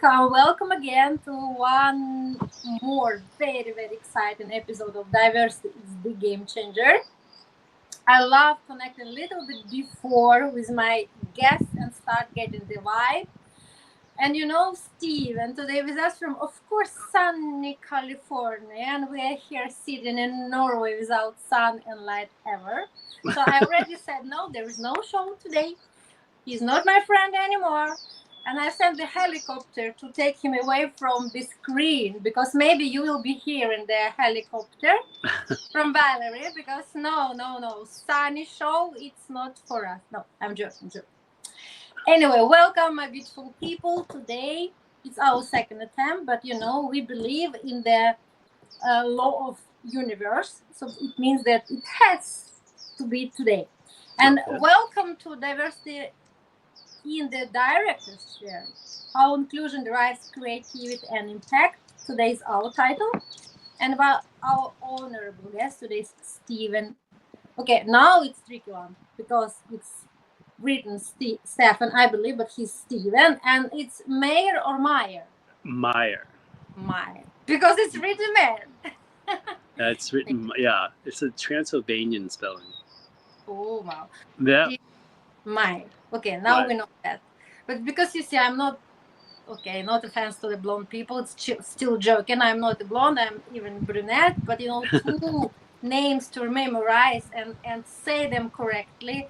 welcome again to one more very exciting episode of Diversity is the Game Changer. I love connecting a little bit before with my guests and start getting the vibe. And Steve, and today with us from, of course, sunny California, and we are here sitting in Norway without sun and light ever. So I already said, no, there is no show today. He's not my friend anymore. And I sent the helicopter to take him away from the screen because maybe you will be here in the helicopter from Valerie because no, sunny show, it's not for us. No, I'm joking. Anyway, welcome my beautiful people. Today it's our second attempt, but we believe in the law of universe. So it means that it has to be today. And welcome to Diversity in the Director's Chair. How inclusion drives creativity and impact. Today's our title. And about our honorable guest, today's Stephen. Okay, now it's tricky one because it's written Stefan, I believe, but he's Stephen. And it's Meier or Meier? Meier. Because it's written Meier. It's written, yeah. It's a Transylvanian spelling. Oh, wow. Yeah. Meier. Okay, now we know that. But because you see, I'm not, not offense to the blonde people, it's still joking. I'm not a blonde, I'm even brunette, but two names to memorize and say them correctly.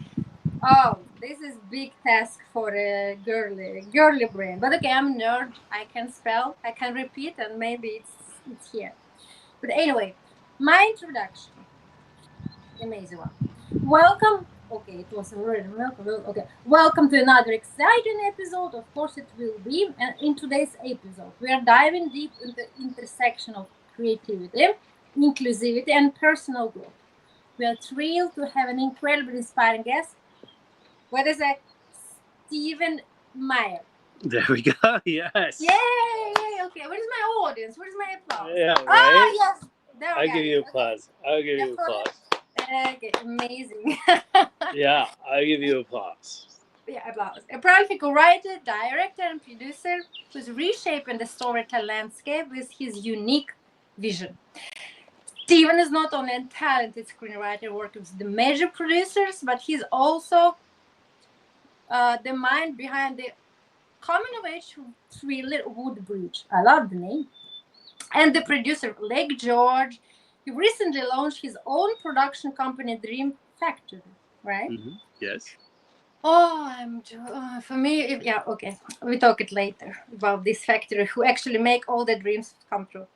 Oh, this is big task for a girly brain. But okay, I'm a nerd. I can spell, I can repeat, and maybe it's here. But anyway, my introduction. Amazing one. Welcome. Okay, it was already welcome. Okay, welcome to another exciting episode. Of course, it will be. And in today's episode, we are diving deep into the intersection of creativity, inclusivity, and personal growth. We are thrilled to have an incredibly inspiring guest. What is that? Stephen Meier. There we go. Yes. Yay! Okay, where's my audience? Where's my applause? Yeah, right? Ah, yes. There I'll give you applause. I'll give you applause. Okay, amazing. Yeah, I'll give you applause. Yeah, applause. A prolific writer, director, and producer who's reshaping the storytelling landscape with his unique vision. Stephen is not only a talented screenwriter working with the major producers, but he's also the mind behind the coming-of-age thriller WOODBRIDGE. I love the name. And the producer, Lake George. He recently launched his own production company, Dream Factory, right? Mm-hmm. Yes. Oh, for me, okay. We talk it later about this factory who actually make all the dreams come true.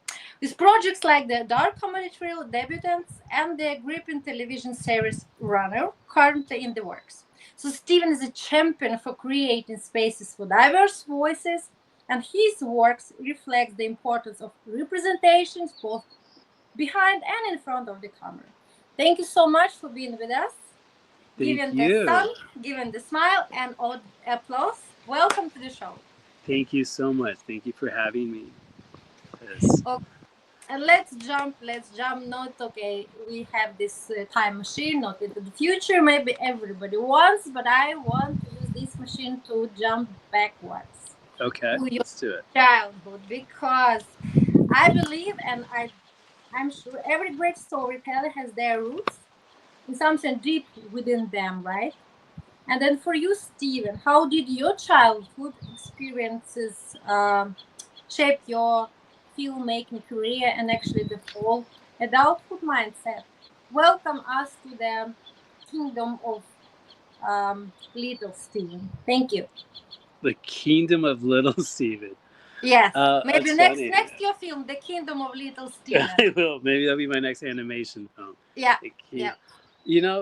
With projects like the dark comedy thriller Debutants and the gripping television series Runner currently in the works. So Stephen is a champion for creating spaces for diverse voices, and his works reflect the importance of representations both behind and in front of the camera. Thank you so much for being with us. Thank you. The sun, given the smile, and all applause. Welcome to the show. Thank you so much. Thank you for having me. Yes. Okay. And let's jump. Not okay. We have this time machine, not into the future. Maybe everybody wants, but I want to use this machine to jump backwards. Okay, let's do it. Childhood, because I believe, and I'm sure every great storyteller has their roots in something deep within them, right? And then for you, Stephen, how did your childhood experiences shape your filmmaking career and actually the whole adulthood mindset? Welcome us to the kingdom of little Stephen. Thank you. The kingdom of little Stephen. Yes, maybe next your film, The Kingdom of Little Stephen. I will. Maybe that'll be my next animation film. Yeah.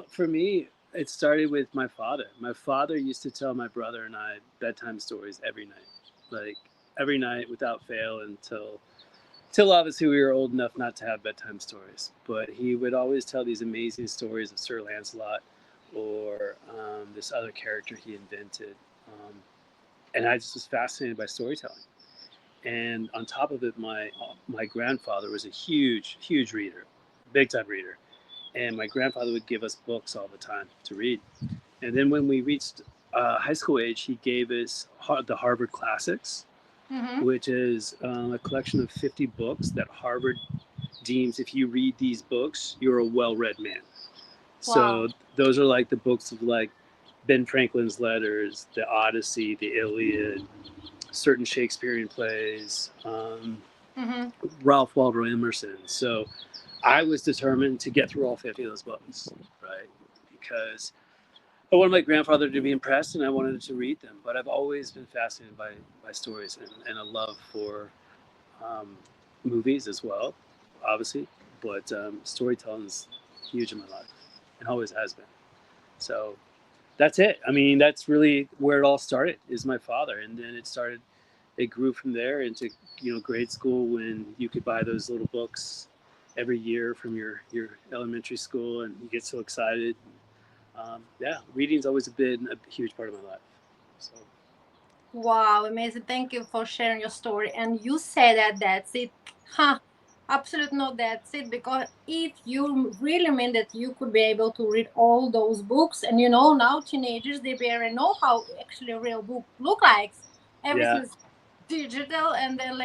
For me, it started with my father. My father used to tell my brother and I bedtime stories every night, like every night without fail until obviously we were old enough not to have bedtime stories. But he would always tell these amazing stories of Sir Lancelot or this other character he invented. And I just was fascinated by storytelling. And on top of it, my grandfather was a huge reader, big time reader. And my grandfather would give us books all the time to read. And then when we reached high school age, he gave us the Harvard classics. which is a collection of 50 books that Harvard deems if you read these books, you're a well-read man. Wow. So those are like the books of like Ben Franklin's letters, the Odyssey, the Iliad, certain Shakespearean plays, Ralph Waldo Emerson. So I was determined to get through all 50 of those books, right? Because I wanted my grandfather to be impressed and I wanted to read them. But I've always been fascinated by stories and a love for movies as well, obviously. But storytelling is huge in my life and always has been. So that's it. I mean, that's really where it all started, is my father. And then it grew from there into, grade school, when you could buy those little books every year from your elementary school and you get so excited. Yeah, reading's always been a huge part of my life. So Wow, amazing. Thank you for sharing your story. And you say that that's it. Huh. Absolutely no, that's it. Because if you really mean that you could be able to read all those books, and now teenagers, they barely know how actually a real book look like. yeah, Everything's digital, and then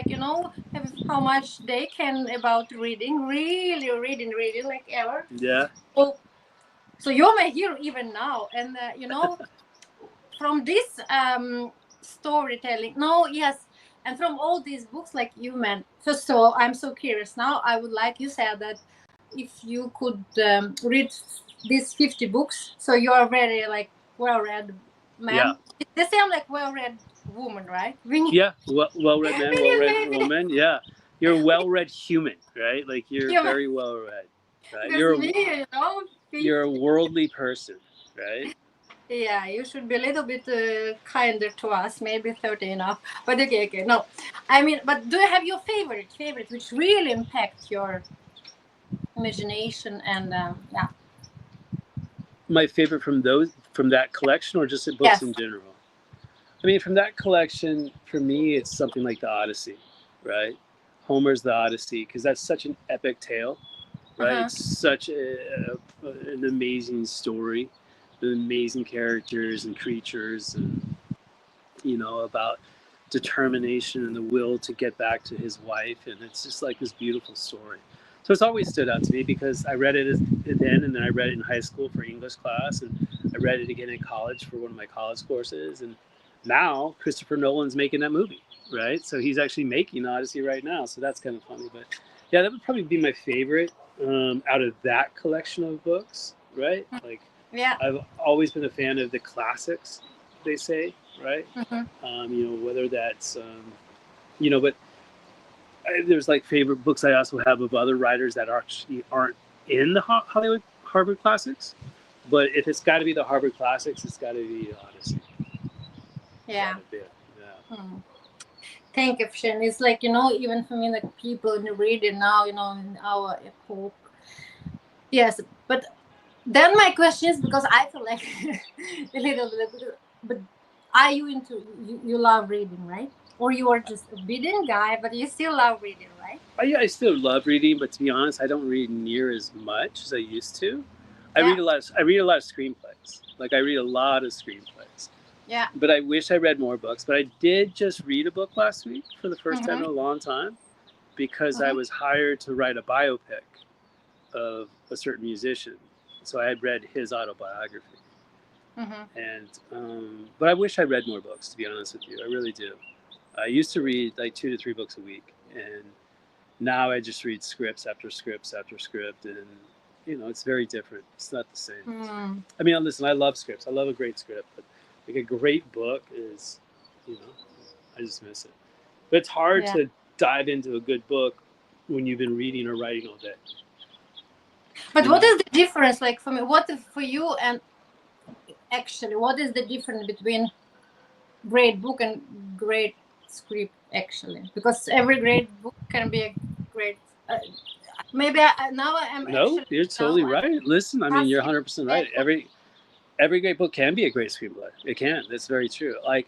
how much they can about reading, really reading like ever. yeah, So you're my hero even now, and from this storytelling, no, yes, and from all these books, like you meant, first of all, I'm so curious now. I would like, you said that if you could read these 50 books, so you're very like well-read yeah, man. They say I'm like well-read woman, right? When you, yeah. Well-read man, when you well-read say me, woman. Yeah, you're a well-read human, right? Like you're human, very well-read, right? because me, 50. You're a worldly person, right? Yeah, you should be a little bit kinder to us. Maybe 30 enough. But okay. No, I mean, but do you have your favorite, which really impact your imagination and yeah? My favorite from that collection, or just books Yes. in general? I mean, from that collection, for me, it's something like the Odyssey, right? Homer's The Odyssey, because that's such an epic tale, right? Uh-huh. It's such an amazing story, with amazing characters and creatures, and about determination and the will to get back to his wife, and it's just like this beautiful story. So it's always stood out to me because I read it then, and then I read it in high school for English class, and I read it again in college for one of my college courses, and now Christopher Nolan's making that movie, right? So he's actually making Odyssey right now, so that's kind of funny. But yeah, that would probably be my favorite out of that collection of books, right? Like, Yeah. I've always been a fan of the classics, they say, right? Mm-hmm. Whether that's, but there's like favorite books I also have of other writers that actually aren't in the Hollywood Harvard classics. But if it's got to be the Harvard classics, it's got to be Odyssey. Yeah. Gotta be it. Yeah. Thank you, Shin. It's like, even for me, like people in the reading now, in our epoch. Yes, but then my question is, because I feel like a little bit, but are you into, you love reading, right? Or you are just a reading guy, but you still love reading, right? I still love reading, but to be honest, I don't read near as much as I used to. I Yeah. read a lot. I read a lot of screenplays. Like I read a lot of screenplays. Yeah. But I wish I read more books. But I did just read a book last week for the first time Mm-hmm. in a long time, because I Mm-hmm. was hired to write a biopic of a certain musician. So I had read his autobiography. Mm-hmm. And but I wish I read more books, to be honest with you. I really do. I used to read like 2 to 3 books a week, and now I just read scripts after scripts after script, and it's very different. It's not the same. Mm. I mean, listen, I love scripts. I love a great script, but like a great book is, I just miss it. But it's hard Yeah. to dive into a good book when you've been reading or writing all day. But You what know, is the difference, like for me? What if for you, and actually, what is the difference between great book and great script? Actually, because every great book can be a great. Maybe now I'm no, actually you're now totally I'm right. Listen, I mean, you're asking 100% right. that question. Every great book can be a great screenplay. It can. That's very true. Like,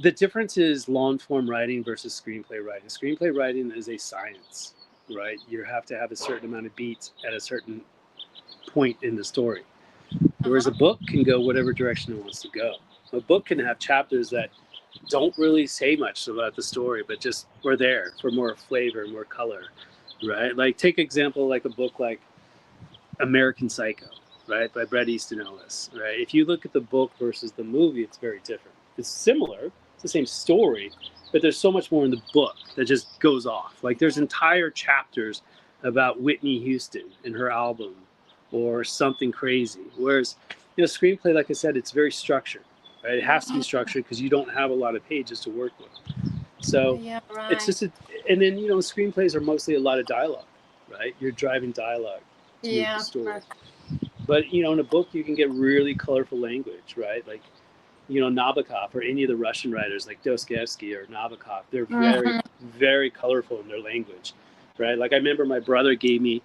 the difference is long form writing versus screenplay writing. Screenplay writing is a science, right? You have to have a certain amount of beats at a certain point in the story. Whereas a Uh-huh. book can go whatever direction it wants to go. A book can have chapters that don't really say much about the story, but just we're there for more flavor, more color, right? Like take example like a book like American Psycho, right, by Bret Easton Ellis, right? If you look at the book versus the movie, it's very different. It's similar, it's the same story, but there's so much more in the book that just goes off. Like there's entire chapters about Whitney Houston and her album or something crazy. Whereas, screenplay, like I said, it's very structured, right? It has to be structured because you don't have a lot of pages to work with. So Yeah, it's right. just, and then, screenplays are mostly a lot of dialogue, right? You're driving dialogue to move the Yeah, story. correct. But in a book you can get really colorful language, right? Like Nabokov or any of the Russian writers like Dostoevsky or Nabokov. They're very, Hmm. very colorful in their language, right? Like I remember my brother gave me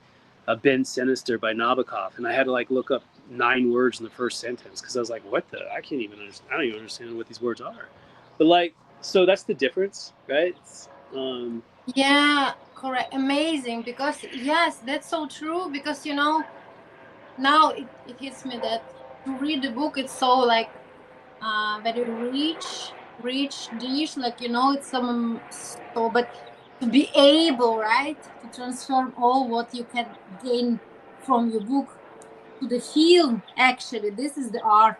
a Ben Sinister by Nabokov, and I had to like look up 9 words in the first sentence because I was like, what the? I can't even understand. I don't even understand what these words are. But like, so that's the difference, right? Um, Yeah, correct. Amazing. Because yes, that's so true. Because now it hits me that to read the book, it's so like very rich dish. Like it's some so, but to be able, right, to transform all what you can gain from your book to the film. Actually, this is the art,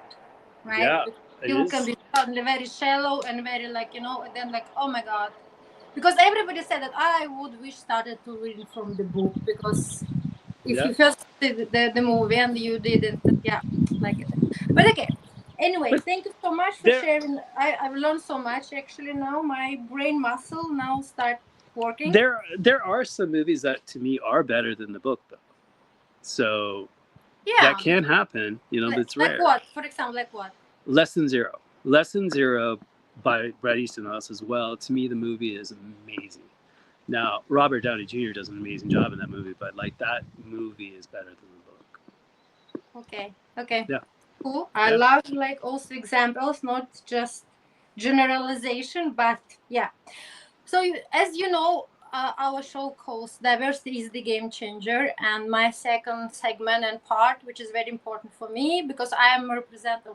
right? yeah, Because it film can is. be suddenly very shallow and very like and then like, oh my god, because everybody said that I would wish started to read from the book, because if Yeah, you first did the movie and you didn't, yeah, like it. But okay, anyway, but thank you so much for there, sharing. I've learned so much actually. Now my brain muscle now start working. there are some movies that to me are better than the book, though. So that Yeah, can happen, but it's like rare. what, for example, like what? Lesson Zero. Lesson Zero by Bret Easton Ellis as well. To me, the movie is amazing. Now, Robert Downey Jr. does an amazing job in that movie, but like that movie is better than the book. Okay, okay, Yeah, cool. I yeah. love like also examples, not just generalization, but yeah. So, as you know, our show calls Diversity is the Game Changer, and my second segment and part, which is very important for me because I am a representative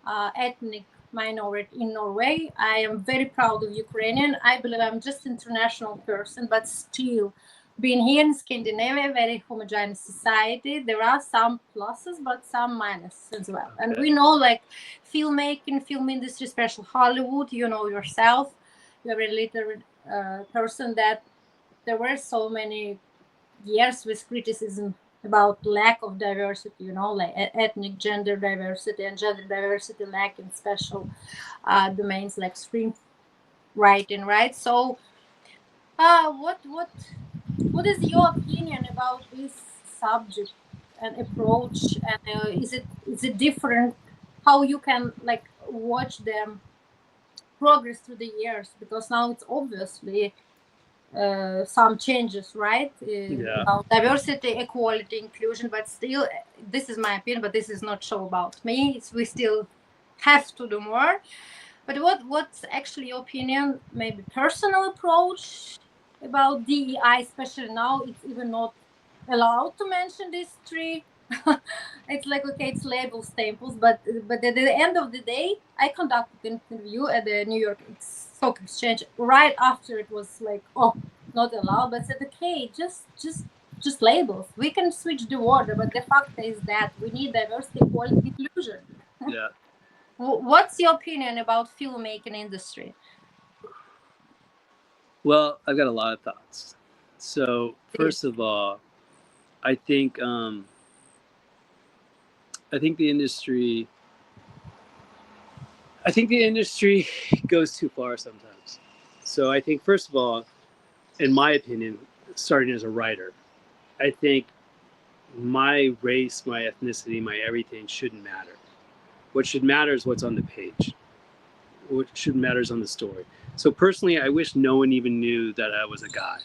of ethnic minority in Norway. I am very proud of Ukrainian. I believe I'm just international person, but still being here in Scandinavia, very homogeneous society, there are some pluses, but some minuses as well. And Okay. we know like filmmaking, film industry, especially Hollywood, you know yourself, you're a literate person, that there were so many years with criticism about lack of diversity, like ethnic gender diversity and gender diversity lack in special domains like screenwriting, right? So what is your opinion about this subject and approach, and is it different how you can like watch them progress through the years, because now it's obviously some changes, right? Yeah. About diversity, equality, inclusion, but still, this is my opinion. But this is not show about me. We still have to do more. But what's actually your opinion? Maybe personal approach about DEI, especially now. It's even not allowed to mention these three. It's like, okay, it's label staples, but at the end of the day, I conducted an interview at the New York Stock Exchange right after it was like, oh, not allowed, but said, okay, just labels. We can switch the order, but the fact is that we need diversity, equality, inclusion. Yeah. What's your opinion about filmmaking industry? Well, I've got a lot of thoughts. So Please. first of all, I think I think the industry I think the industry goes too far sometimes. So I think first of all, in my opinion, starting as a writer, I think my race, my ethnicity, my everything shouldn't matter. What should matter is what's on the page. What should matter is on the story. So personally, I wish no one even knew that I was a guy.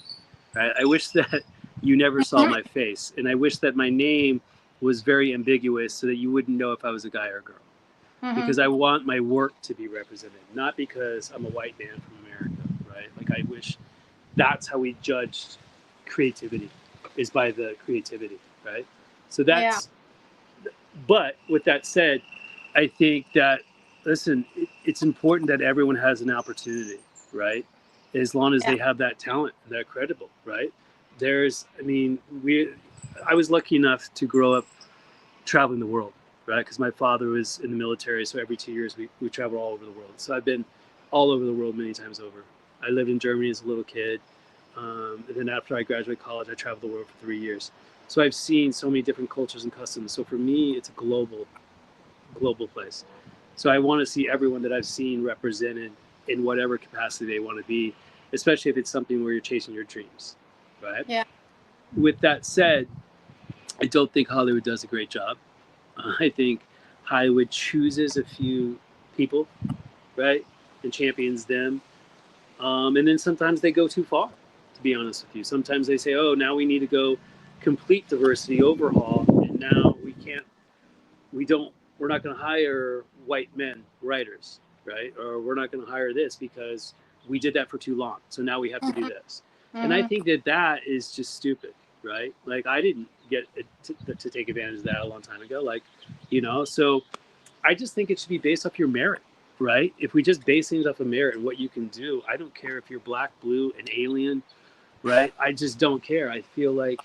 Right? I wish that you never saw my face, and I wish that my name was very ambiguous so that you wouldn't know if I was a guy or a girl. Mm-hmm. Because I want my work to be represented, not because I'm a white man from America. Right? Like I wish that's how we judged creativity, is by the creativity. Right? So Yeah. that's. But with that said, I think that listen, it's important that everyone has an opportunity, right? As long as Yeah. they have that talent, they're credible, right? I mean, I was lucky enough to grow up traveling the world, right? Because my father was in the military, so every 2 years we travel all over the world. So I've been all over the world many times over. I lived in Germany as a little kid. And then after I graduated college, I traveled the world for 3 years. So I've seen so many different cultures and customs. So for me, it's a global place. So I want to see everyone that I've seen represented in whatever capacity they want to be, especially if it's something where you're chasing your dreams, right? Yeah. With that said, I don't think Hollywood does a great job. I think Hollywood chooses a few people, right, and champions them. And then sometimes they go too far, to be honest with you. Sometimes they say, oh, now we need to go complete diversity overhaul, and now we're not going to hire white men writers, right? Or we're not going to hire this because we did that for too long. So now we have to do this. And I think that is just stupid, right? Like I didn't get to take advantage of that a long time ago. Like, so I just think it should be based off your merit, right? If we just base things off of merit and what you can do, I don't care if you're black, blue, an alien, right? I just don't care. I feel like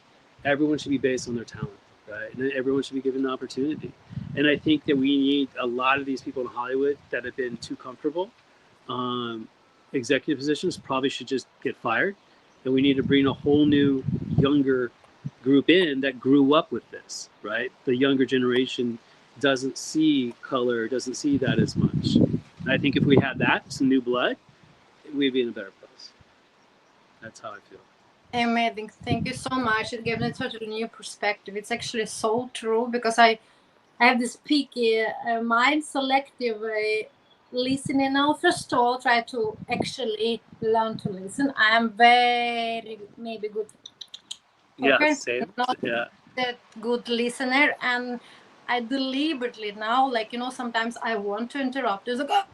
everyone should be based on their talent, right? And everyone should be given an opportunity. And I think that we need a lot of these people in Hollywood that have been too comfortable. Executive positions probably should just get fired. And we need to bring a whole new, younger group in that grew up with this, right? The younger generation doesn't see color, doesn't see that as much. And I think if we had that, some new blood, we'd be in a better place. That's how I feel. Amazing. Thank you so much. It gave me such a new perspective. It's actually so true because I have this picky mind, selective listening. Now, first of all, try to actually learn to listen. I am very maybe good talker, Yeah, same. not Yeah. that good listener, and I deliberately now, like sometimes I want to interrupt. There's like,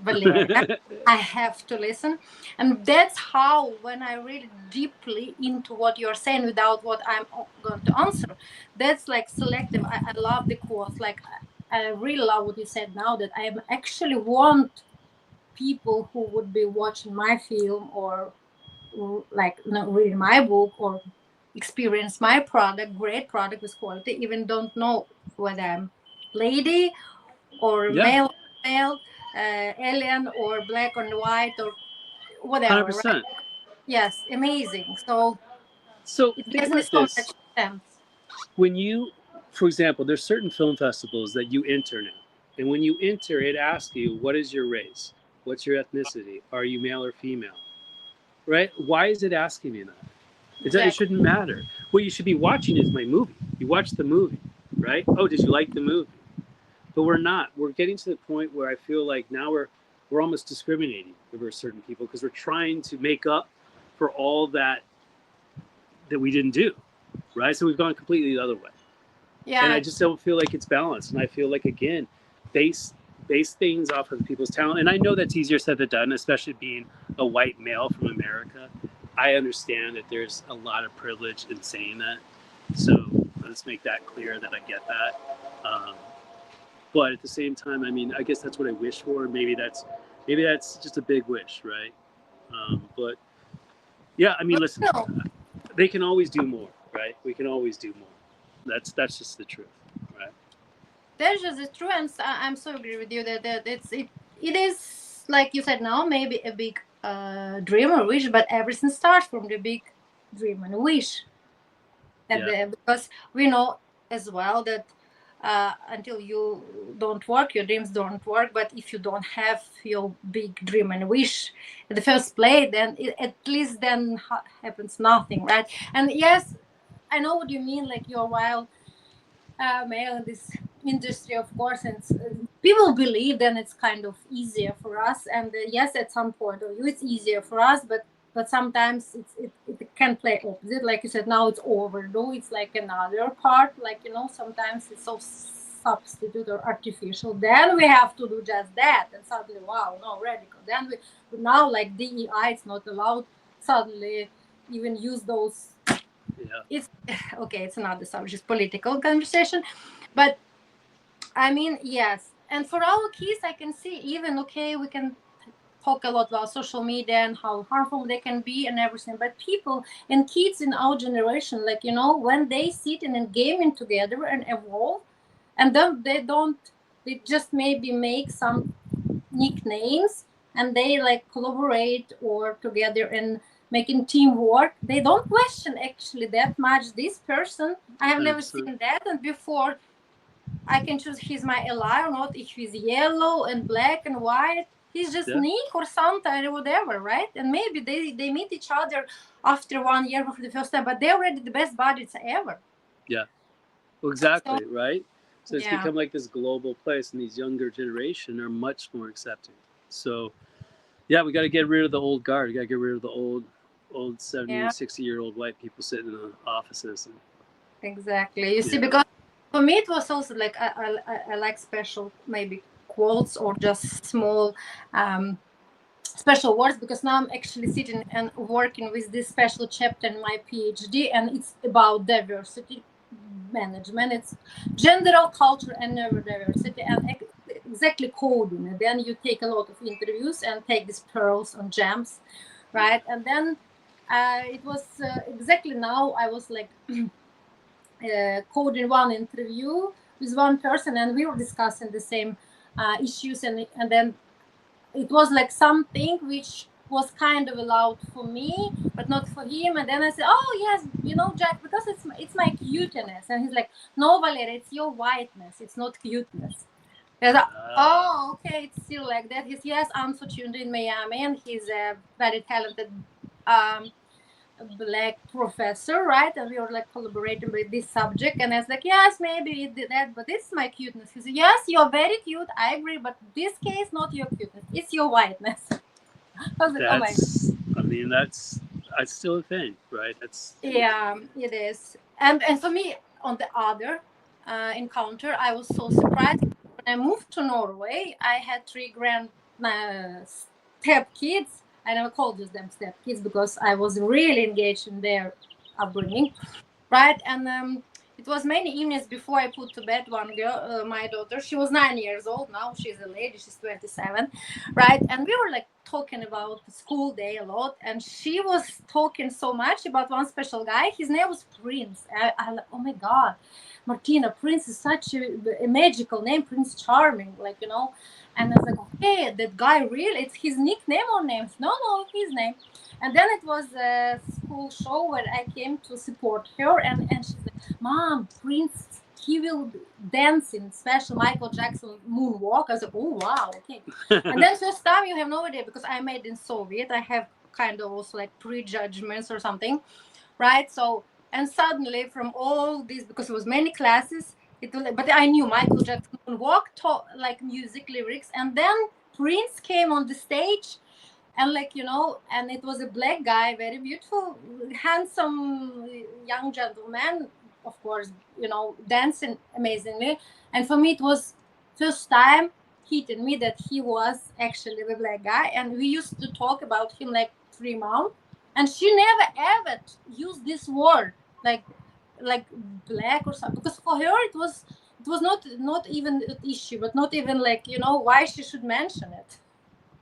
Valeria, I have to listen, and that's how when I read deeply into what you're saying without what I'm going to answer, that's like selective. I love the quotes. Like I really love what you said now that I actually want people who would be watching my film or like reading my book or experience my product, great product with quality, even don't know whether I'm lady or Yeah. male, alien or black or white or Hundred whatever, right? percent. Yes, amazing. So So it think gives me about so this. much sense. When you, for example, there's certain film festivals that you enter now, and when you enter, it asks you, "What is your race? What's your ethnicity? Are you male or female?" Right? Why is it asking me that? It Exactly. shouldn't matter. What you should be watching is my movie. You watch the movie, right? Oh, did you like the movie? But we're not. We're getting to the point where I feel like now we're almost discriminating over certain people because we're trying to make up for all that we didn't do, right? So we've gone completely the other way, and I Yeah. just don't feel like it's balanced. And I feel like again, base base things off of people's talent. And I know that's easier said than done, especially being a white male from America. I understand that there's a lot of privilege in saying that, so let's make that clear that I get that. Um, but at the same time, I mean, I guess that's what I wish for. Maybe that's just a big wish, right? But yeah, I mean, But listen, no, they can always do more, right? We can always do more. That's just the truth, right? that's just the true, and I'm so agree with you that it is like you said now maybe a big dream or wish, but everything starts from the big dream and wish. And Yeah, because we know as well that until you don't work your dreams don't work, but if you don't have your big dream and wish in the first place, then at least then happens nothing, right? And yes, I know what you mean, like you're wild male in this industry, of course, and people believe then it's kind of easier for us, and yes, at some point of view it's easier for us, but sometimes it can play opposite, like you said. Now it's overdue, it's like another part, like sometimes it's so substitute or artificial, then we have to do just that, and suddenly wow, no, radical, then we now like DEI, it's not allowed suddenly even use those. yeah, It's okay, it's another subject, it's political conversation, but I mean, yes, and for our kids, I can see even, okay, we can talk a lot about social media and how harmful they can be and everything, but people and kids in our generation, like, when they sit in a gaming together and evolve, and then they just maybe make some nicknames, and they like collaborate or together and making teamwork, they don't question actually that much this person. I have never 100%. seen that, and before I can choose he's my ally or not, if he's yellow and black and white, he's just Yeah. Nick or something or whatever, right? And maybe they meet each other after 1 year for the first time, but they're already the best buddies ever. Yeah. Well, exactly, So, right? So it's yeah. become like this global place, and these younger generation are much more accepting. So yeah, we got to get rid of the old guard. We got to get rid of the old 70, Yeah. 60-year-old white people sitting in the offices. And, Exactly. You see, yeah. because for me it was also like I like special maybe quotes or just small special words, because now I'm actually sitting and working with this special chapter in my PhD, and it's about diversity management. It's general culture and neurodiversity, and exactly coding. And then you take a lot of interviews and take these pearls and gems, right? And then it was exactly now I was like coding one interview with one person, and we were discussing the same issues, and then it was like something which was kind of allowed for me but not for him, and then I said, oh yes, Jack, because it's my cuteness, and he's like, no, Valeria, it's your whiteness, it's not cuteness. I said, oh, okay, it's still like that. He's, yes, Anso tuned in Miami, and he's a very talented black professor, right? And we were like collaborating with this subject, and I was like, yes, maybe it did that, but this is my cuteness. He said, yes, you're very cute, I agree, but this case, not your cuteness, it's your whiteness. I was like, oh my God. I mean, that's still a thing, right? Yeah, it is. And for me, on the other encounter, I was so surprised. When I moved to Norway, I had 3 grand step kids. I never called them step kids because I was really engaged in their upbringing, right? And it was many evenings before I put to bed one girl, my daughter. She was 9 years old now. She's a lady. She's 27, right? And we were like talking about the school day a lot. And she was talking so much about one special guy. His name was Prince. I like, oh my God, Martina, Prince is such a magical name, Prince Charming, like, And I was like, okay, that guy really, it's his nickname or name? No, his name. And then it was a school show where I came to support her, and she's like, Mom, Prince, he will dance in special Michael Jackson moonwalk. I was like, oh wow, okay. And then first time you have no idea, because I made in Soviet, I have kind of also like prejudgments or something, right? So, and suddenly from all this, because it was many classes, it was, but I knew Michael Jackson moonwalk, like music lyrics, and then Prince came on the stage, and like, and it was a black guy, very beautiful, handsome young gentleman, of course, dancing amazingly. And for me it was first time hitting me that he was actually the black guy, and we used to talk about him like 3 months, and she never ever used this word like black or something, because for her it was not even an issue, but not even like, why she should mention it.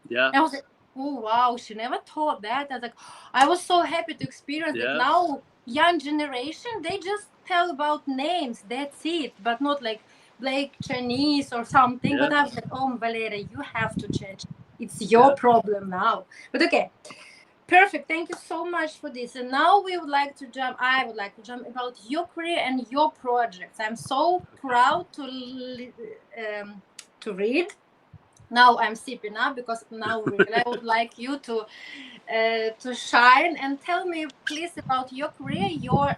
Yeah. And I was like, oh wow, she never thought that. I was like, I was so happy to experience that. Now young generation, they just tell about names, that's it, but not like Blake Chinese or something. But I was like, oh Valeria, you have to change, it's your problem now. But okay, perfect, thank you so much for this. And now I would like to jump about your career and your projects. I'm so proud to read. Now I'm sipping up, because now really I would like you to shine and tell me please about your career, your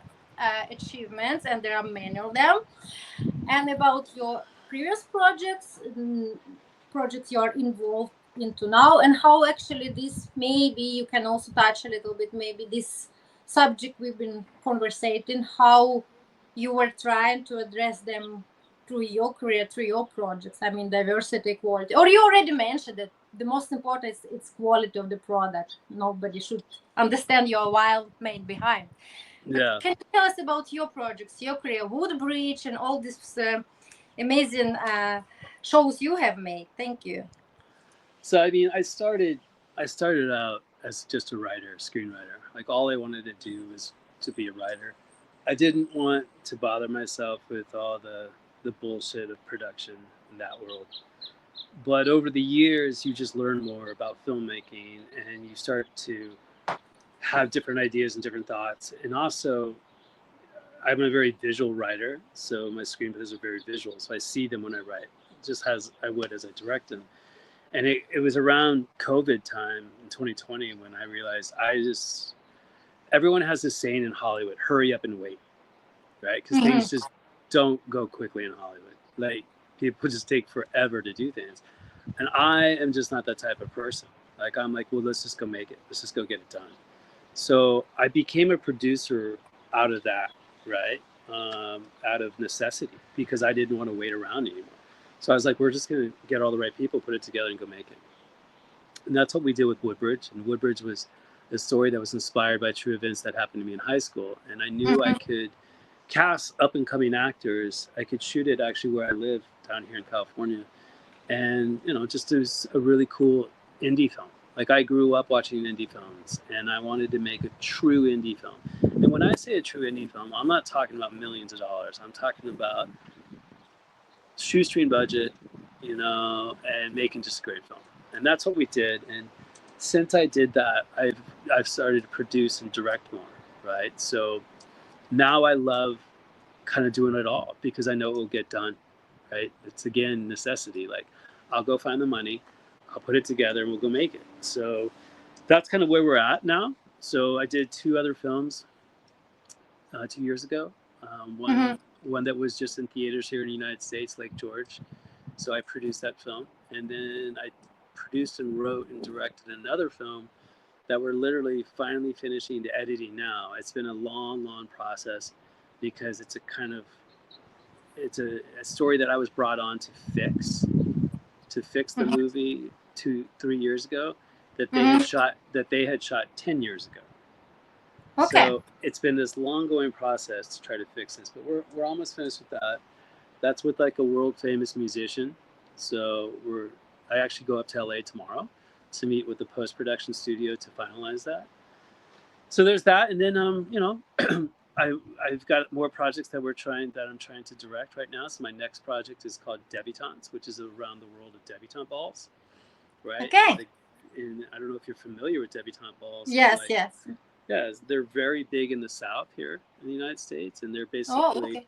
achievements, and there are many of them, and about your previous projects, projects you are involved into now, and how actually this, maybe you can also touch a little bit, maybe this subject we've been conversating, how you were trying to address them through your career, through your projects. I mean, diversity, quality, or you already mentioned that the most important is it's quality of the product. Nobody should understand your wild made behind. But can you tell us about your projects, your career, WOODBRIDGE, and all this amazing shows you have made. Thank you. So I mean, I started out as just a writer, screenwriter. Like all I wanted to do was to be a writer. I didn't want to bother myself with all the bullshit of production in that world. But over the years, you just learn more about filmmaking, and you start to have different ideas and different thoughts. And also, I'm a very visual writer, so my screenplays are very visual. So I see them when I write, just as I would as I direct them. And it was around COVID time in 2020 when I realized everyone has this saying in Hollywood, hurry up and wait, right? Because things just don't go quickly in Hollywood. Like people just take forever to do things. And I am just not that type of person. Like I'm like, well, let's just go make it. Let's just go get it done. So I became a producer out of that, right? Out of necessity because I didn't want to wait around anymore. So I was like, we're just going to get all the right people, put it together, and go make it. And that's what we did with WOODBRIDGE. And WOODBRIDGE was a story that was inspired by true events that happened to me in high school. And I knew I could cast up and coming actors. I could shoot it actually where I live down here in California. And, just it was a really cool indie film. Like I grew up watching indie films and I wanted to make a true indie film. And when I say a true indie film, I'm not talking about millions of dollars. I'm talking about shoestring budget, and making just a great film. And that's what we did. And since I did that, I've started to produce and direct more, right? So now I love kind of doing it all because I know it will get done, right? It's again necessity. Like I'll go find the money, I'll put it together, and we'll go make it. So that's kind of where we're at now. So I did 2 other films 2 years ago. One that was just in theaters here in the United States, Lake George. So I produced that film, and then I produced and wrote and directed another film that we're literally finally finishing the editing now. It's been a long, long process because it's a story that I was brought on to fix the movie 2-3 years ago that they had shot 10 years ago. Okay. So it's been this long going process to try to fix this, but we're almost finished with that. That's with like a world famous musician. So I actually go up to LA tomorrow to meet with the post production studio to finalize that. So there's that, and then I've got more projects that I'm trying to direct right now. So my next project is called Debutantes, which is around the world of debutante balls, right? Okay. And I don't know if you're familiar with debutante balls. Yes, yes. Yeah, they're very big in the South here in the United States, and they're Oh, basically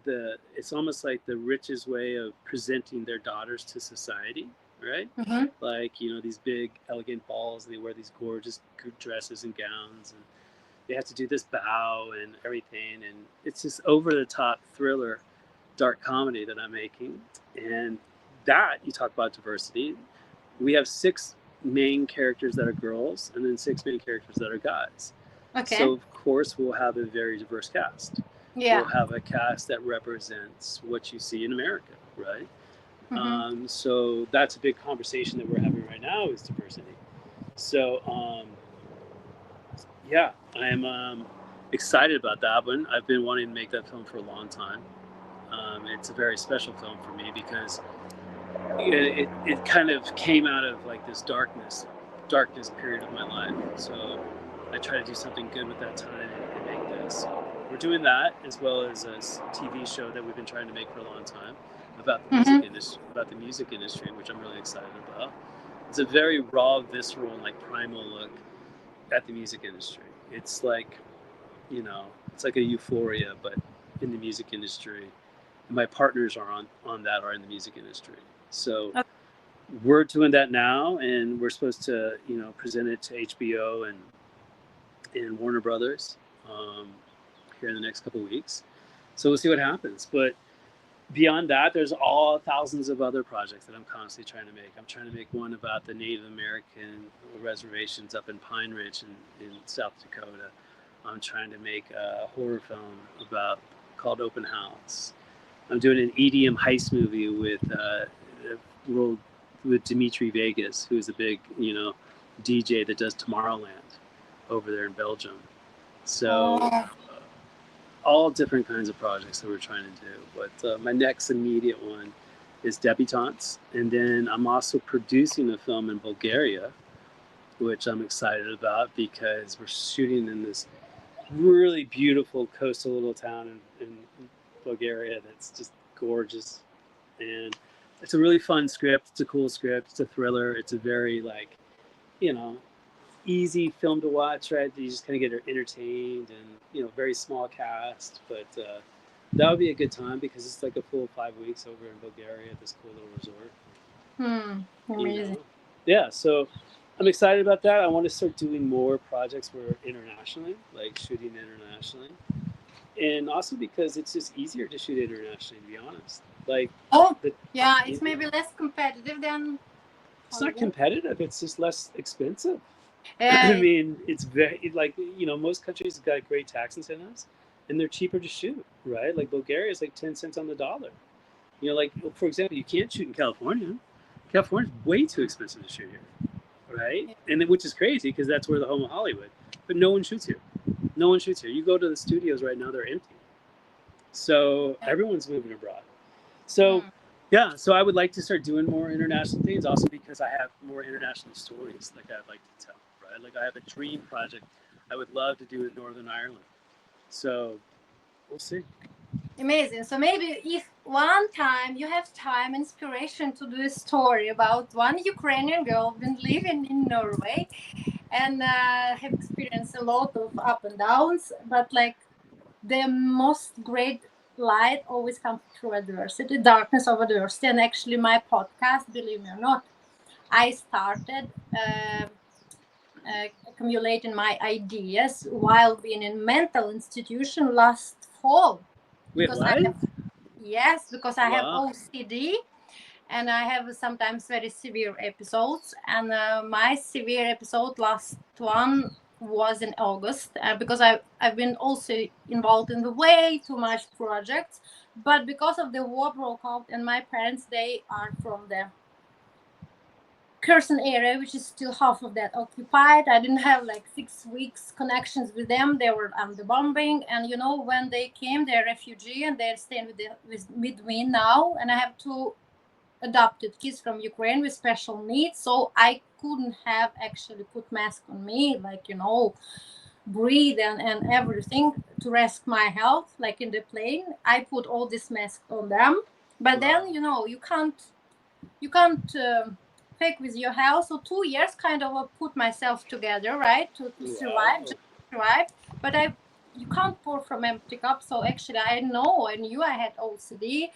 okay. it's almost like the richest way of presenting their daughters to society, right? Like these big elegant balls, they wear these gorgeous dresses and gowns, and they have to do this bow and everything, and it's this over the top thriller, dark comedy that I'm making. And that you talk about diversity, we have 6 main characters that are girls and then 6 main characters that are guys. Okay. So of course we'll have a very diverse cast. Yeah. We'll have a cast that represents what you see in America, right? So that's a big conversation that we're having right now is diversity. So yeah, I am excited about that one. I've been wanting to make that film for a long time. It's a very special film for me because it kind of came out of like this darkness period of my life. So I try to do something good with that time and make this. So we're doing that as well as a TV show that we've been trying to make for a long time about the music industry, which I'm really excited about. It's a very raw, visceral, and like primal look at the music industry. It's like, it's like a Euphoria, but in the music industry. And my partners are are in the music industry. So we're doing that now, and we're supposed to, present it to HBO and Warner Brothers here in the next couple of weeks. So we'll see what happens. But beyond that, there's all thousands of other projects that I'm constantly trying to make. I'm trying to make one about the Native American reservations up in Pine Ridge in South Dakota. I'm trying to make a horror film called Open House. I'm doing an EDM heist movie with Dimitri Vegas, who is a big, DJ that does Tomorrowland over there in Belgium. So all different kinds of projects that we're trying to do. But my next immediate one is Debutantes. And then I'm also producing a film in Bulgaria, which I'm excited about because we're shooting in this really beautiful coastal little town in Bulgaria that's just gorgeous. And it's a really fun script. It's a cool script. It's a thriller. It's a very, like, you know, easy film to watch, right? You just kind of get entertained, and, you know, very small cast. But that would be a good time because it's like a full 5 weeks over in Bulgaria at this cool little resort. Amazing. You know? Yeah, so I'm excited about that. I want to start doing more projects where internationally, like shooting internationally. And also because it's just easier to shoot internationally, to be honest. Like, Yeah, you it's know, maybe less competitive than it's not competitive. It's just less expensive. I uh, mean, it's very, like, you know, most countries have got great tax incentives, and they're cheaper to shoot, right? Like Bulgaria is like 10 cents on the dollar. You know, like, for example, you can't shoot in California. California's way too expensive to shoot here, right? And which is crazy because that's where the home of Hollywood. But no one shoots here. No one shoots here. You go to the studios right now; they're empty. So everyone's moving abroad. So yeah, so I would like to start doing more international things, also because I have more international stories like I'd like to tell, right? Like I have a dream project I would love to do in Northern Ireland. So we'll see. amazing. So maybe if one time you have time, inspiration to do a story about one Ukrainian girl been living in Norway and have experienced a lot of up and downs, but like the most great light always comes through adversity, darkness of adversity. And actually, my podcast, believe me or not, I started accumulating my ideas while being in mental institution last fall. Wait, Because what? because I have Wow. OCD and I have sometimes very severe episodes. And my severe episode, last one, was in August because I've been also involved in the way too much projects. But because of the war broke out and my parents, they are from the Kherson area, which is still half of that occupied. I didn't have like 6 weeks connections with them. They were under bombing, and you know when they came, they're refugee and they're staying with me now. And I have two adopted kids from Ukraine with special needs, so I couldn't have actually put mask on me, like breathe and everything to risk my health, like in the plane. I put all this mask on them, but then you can't fake with your health. So 2 years kind of put myself together, right, to survive, Wow. just survive. But you can't pour from empty cup. So actually, I knew I had OCD,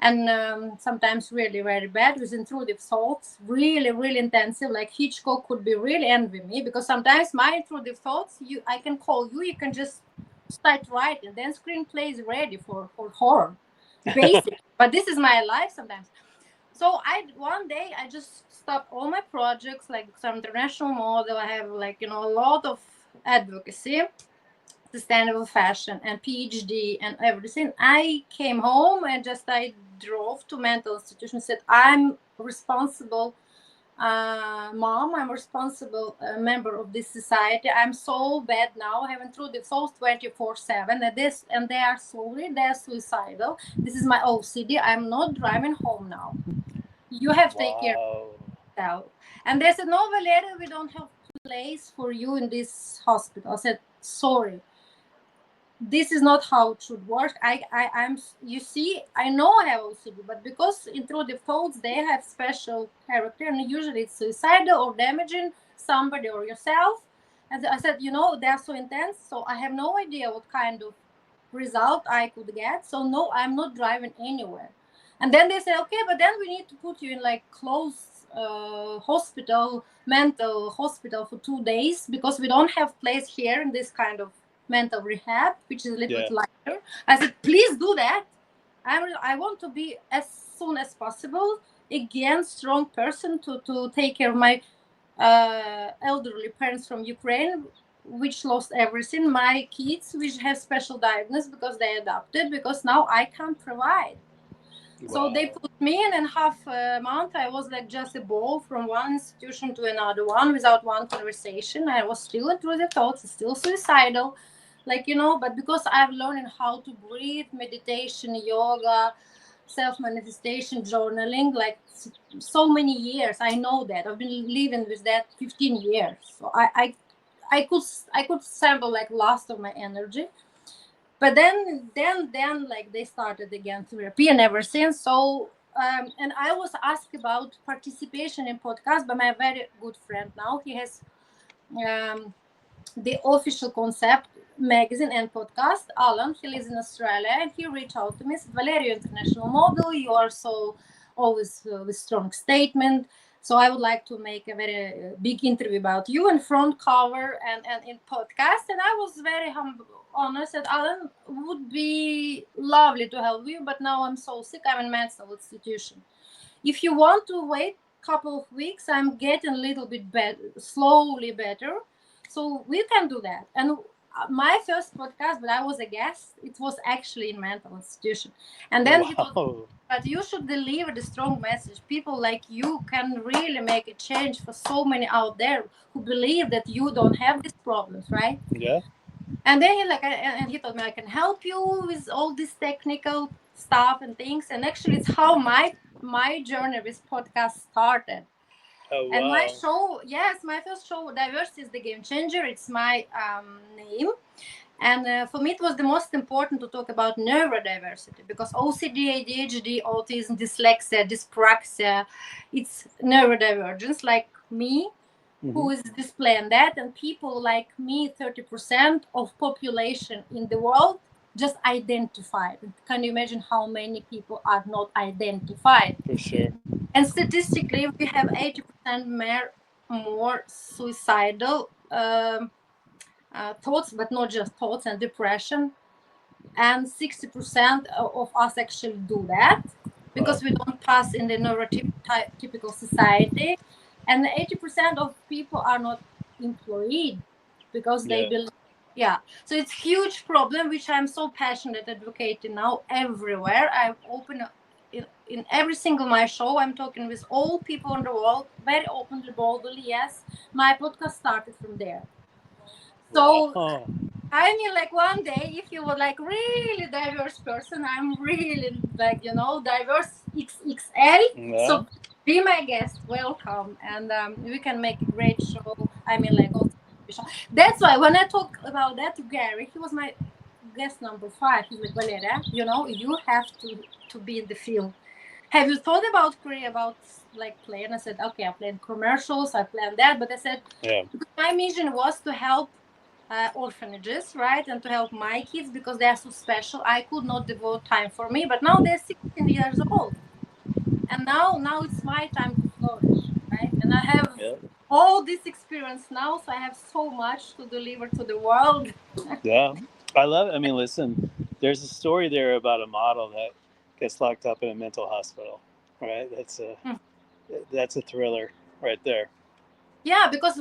and sometimes really very bad with intrusive thoughts, really really intensive. Like Hitchcock could be really envy me because sometimes my intrusive thoughts, I can call you, you can just start writing, then screenplay is ready for horror, basic. But this is my life sometimes. So one day I just stopped all my projects, like some international model. I have like a lot of advocacy, sustainable fashion, and PhD and everything. I came home and I drove to mental institution. Said I'm responsible mom. I'm responsible member of this society. I'm so bad now. I haven't through the thoughts 24/7. And they are slowly they're suicidal. This is my OCD. I'm not driving home now. You have to take care of Wow. yourself. And they said, no, Valeria, we don't have place for you in this hospital. I said, sorry, this is not how it should work. I'm, you see, I know I have OCD, but because intrusive thoughts, they have special character, and usually it's suicidal or damaging somebody or yourself. And I said, they're so intense, so I have no idea what kind of result I could get. So no, I'm not driving anywhere. And then they say, okay, but then we need to put you in like close hospital, mental hospital for 2 days because we don't have place here in this kind of mental rehab, which is a little bit lighter. I said, please do that. I want to be as soon as possible again strong person to take care of my elderly parents from Ukraine, which lost everything. My kids, which have special diagnosis because they adopted, because now I can't provide. So they put me in half a month. I was like just a ball from one institution to another one without one conversation. I was still intrusive thoughts, still suicidal, but because I've learned how to breathe, meditation, yoga, self-manifestation journaling like so many years. I know that. I've been living with that 15 years. So I could sample like lots of my energy. But then like they started again therapy and ever since. So and I was asked about participation in podcast by my very good friend now. He has um, the official concept magazine and podcast. Alan, he lives in Australia, and he reached out to me. Said, Valerio, international model, you are so always with strong statement. So I would like to make a very big interview about you and front cover and in podcast. And I was very honest that Alan would be lovely to help you, but now I'm so sick. I'm in mental institution. If you want to wait a couple of weeks, I'm getting a little bit better, slowly better. So we can do that. And my first podcast, but I was a guest, it was actually in mental institution. And then he told, but you should deliver the strong message. People like you can really make a change for so many out there who believe that you don't have these problems, right? Yeah. And then he told me I can help you with all this technical stuff and things. And actually, it's how my journey with podcast started. Oh, wow. And my show, yes, my first show, Diversity is the Game Changer. It's my name. And for me, it was the most important to talk about neurodiversity because OCD, ADHD, autism, dyslexia, dyspraxia, it's neurodivergence like me, who is displaying that. And people like me, 30% of population in the world just identified. Can you imagine how many people are not identified? For sure. And statistically, we have 80% more suicidal thoughts, but not just thoughts, and depression. And 60% of us actually do that because we don't pass in the neurotypical society. And 80% of people are not employed because they believe. Yeah, so it's a huge problem, which I'm so passionate advocating now everywhere. I open in every single my show. I'm talking with all people in the world, very openly, boldly. Yes, my podcast started from there. So I mean, like one day, if you were like really diverse person, I'm really like diverse XXL. Yeah. So be my guest, welcome, and we can make a great show. I mean, like also. That's why when I talk about that to Gary, he was my guest number 5. He's like, Valeria, you have to be in the field. Have you thought about career about like playing? I said, okay, I planned commercials, I planned that, but I said, my mission was to help orphanages, right, and to help my kids because they are so special. I could not devote time for me, but now they're 16 years old, and now it's my time to flourish, right? And I have all this experience now, so I have so much to deliver to the world. Yeah, I love it. I mean, listen, there's a story there about a model that gets locked up in a mental hospital, right? That's a thriller right there. Yeah, because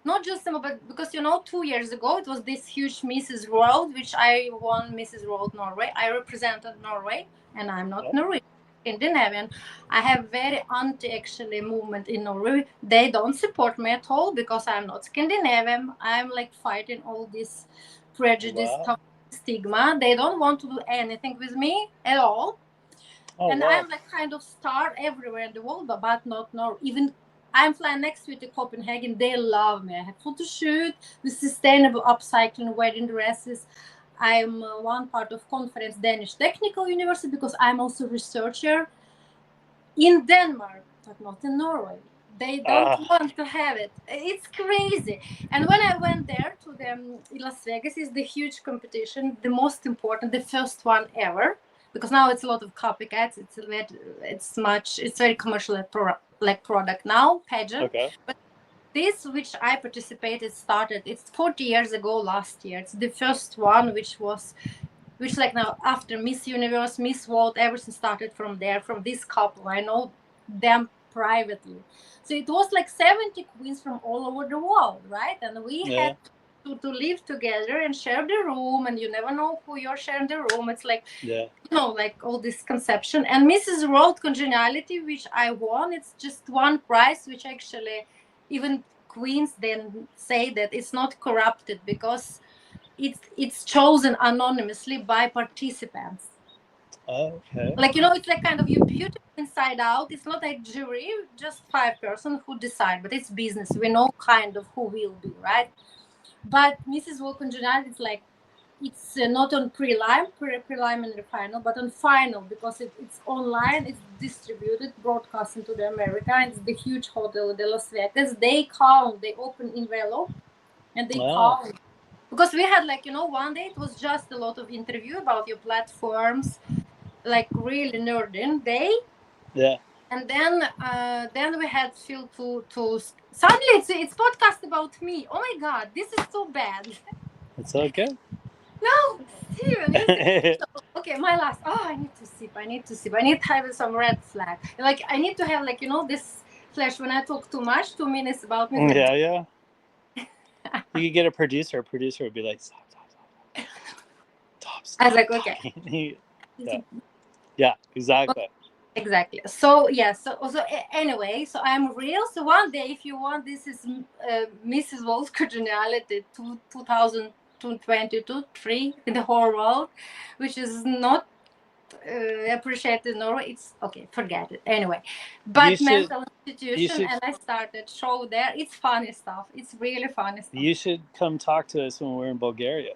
not just but because 2 years ago it was this huge Mrs. World, which I won Mrs. World Norway. I represented Norway, and I'm not Norwegian, Scandinavian. I have very anti-actually movement in Norway. They don't support me at all because I'm not Scandinavian. I'm like fighting all this prejudice, stigma. They don't want to do anything with me at all. And I'm like kind of star everywhere in the world, but not Norway. Even I'm flying next week to Copenhagen. They love me. I have photo shoot with sustainable upcycling wedding dresses. I'm one part of conference Danish Technical University because I'm also researcher in Denmark, but not in Norway. They don't want to have it. It's crazy. And when I went there to Las Vegas, is the huge competition, the most important, the first one ever. Because now it's a lot of copycats. It's very commercial like product now, pageant. Okay. But this, which I participated, started. It's 40 years ago last year. It's the first one, which like now after Miss Universe, Miss World, everything started from there, from this couple. I know them privately. So it was like 70 queens from all over the world, right? And we had to live together and share the room, and you never know who you're sharing the room. It's like like all this conception. And Mrs. World Congeniality, which I won, it's just one prize, which actually even queens then say that it's not corrupted because it's chosen anonymously by participants. Okay. Like, you know, it's like kind of you beautiful inside out. It's not a jury, just 5 person who decide, but it's business. We know kind of who will be, right? But Mrs. Vulcan General, it's like it's not on prelim and final, but on final because it's online. It's distributed, broadcast into the America. And it's the huge hotel, the Las Vegas. They count. They open envelope and they count because we had like, you know, one day it was just a lot of interview about your platforms, like really nerding day. Yeah. And then we had Phil to suddenly it's podcast about me. Oh my god, this is so bad. It's all good. No, Steven, you see. So, okay, my last. Oh, I need to sip. I need to sip. I need to have some red flag. Like I need to have like, you know, this flash when I talk too much. 2 minutes about me. Yeah, yeah. You could get a producer. A producer would be like, stop. I was like, okay. Yeah, exactly. Exactly. So yeah. Anyway, so I'm real. So one day, if you want, this is Mrs. Wolf's cardinality 2022, 3 in the whole world, which is not appreciated in Norway. It's okay. Forget it. Anyway, but mental institution, and I started show there. It's funny stuff. It's really funny stuff. You should come talk to us when we're in Bulgaria.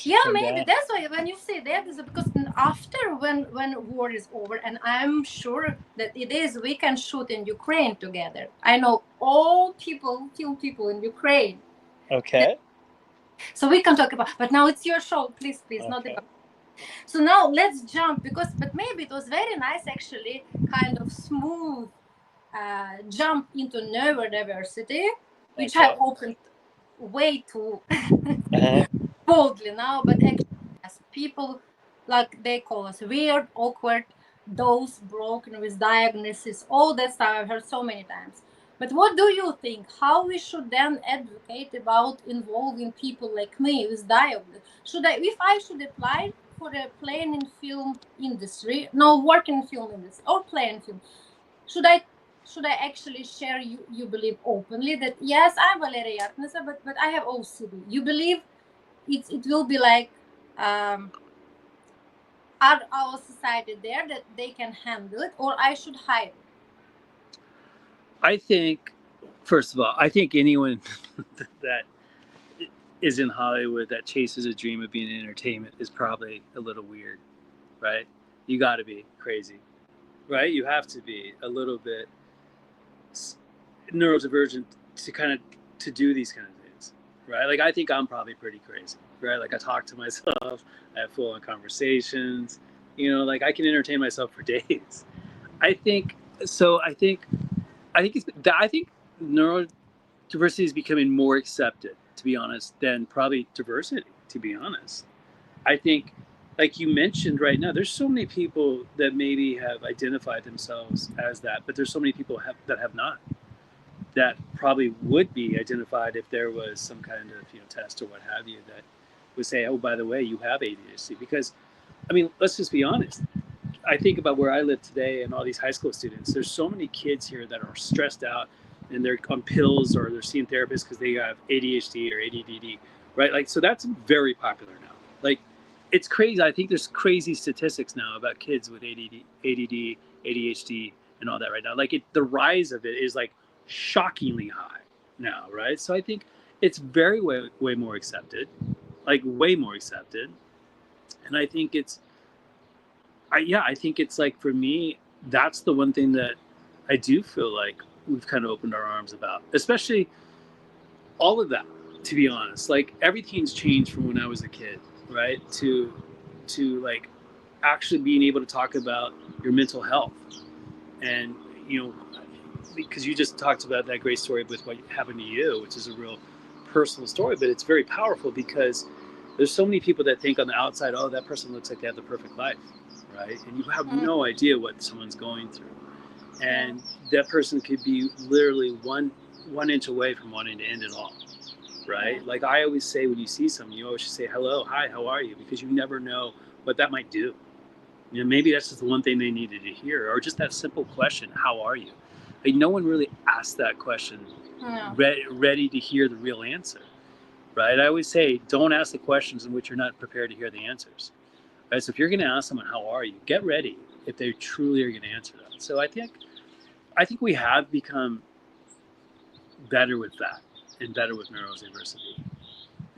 Yeah, maybe down. That's why when you say that is because after when war is over, and I'm sure that it is, we can shoot in Ukraine together. I know all film people in Ukraine. Okay. So we can talk about. But now it's your show, please, okay. Not about. So now let's jump but maybe it was very nice actually, kind of smooth jump into neurodiversity, which I opened way too boldly now, but actually as people, like they call us weird, awkward, those broken with diagnosis, all that stuff I've heard so many times. But what do you think? How we should then advocate about involving people like me with diagnosis? If I should apply for a playing in film industry, working in film industry or playing film, should I actually share you believe openly that yes, I'm Valeria Yartnesa, but I have OCD? You believe it will be like our society there that they can handle it, or I should hide it? I think, first of all, I think anyone that is in Hollywood that chases a dream of being in entertainment is probably a little weird, right? You got to be crazy, right? You have to be a little bit neurodivergent to do these kind of things, right? Like I think I'm probably pretty crazy, right? Like I talk to myself, I have full-on conversations, you know, like I can entertain myself for days. I think neurodiversity is becoming more accepted, to be honest, than probably diversity, to be honest. I think, like you mentioned right now, there's so many people that maybe have identified themselves as that, but there's so many people that have not, that probably would be identified if there was some kind of test or what have you that would say, oh, by the way, you have ADHD. Because, I mean, let's just be honest. I think about where I live today and all these high school students. There's so many kids here that are stressed out and they're on pills or they're seeing therapists because they have ADHD or ADD, right? Like, so that's very popular now. Like, it's crazy. I think there's crazy statistics now about kids with ADD, ADHD, and all that right now. Like, the rise of it is like shockingly high now, right? So I think it's very way more accepted, like way more accepted. And I think I think it's like, for me, that's the one thing that I do feel like we've kind of opened our arms about, especially all of that, to be honest. Like everything's changed from when I was a kid, right? To like actually being able to talk about your mental health. And, because you just talked about that great story with what happened to you, which is a real personal story, but it's very powerful because there's so many people that think on the outside, oh, that person looks like they have the perfect life, right? And you have no idea what someone's going through. And that person could be literally one inch away from wanting to end it all, right? Like I always say, when you see someone, you always should say, hello, hi, how are you? Because you never know what that might do. Maybe that's just the one thing they needed to hear, or just that simple question, how are you? Like no one really asks that question ready to hear the real answer, right? I always say, don't ask the questions in which you're not prepared to hear the answers, right? So if you're going to ask someone, how are you, get ready if they truly are going to answer that. So I think we have become better with that and better with neurodiversity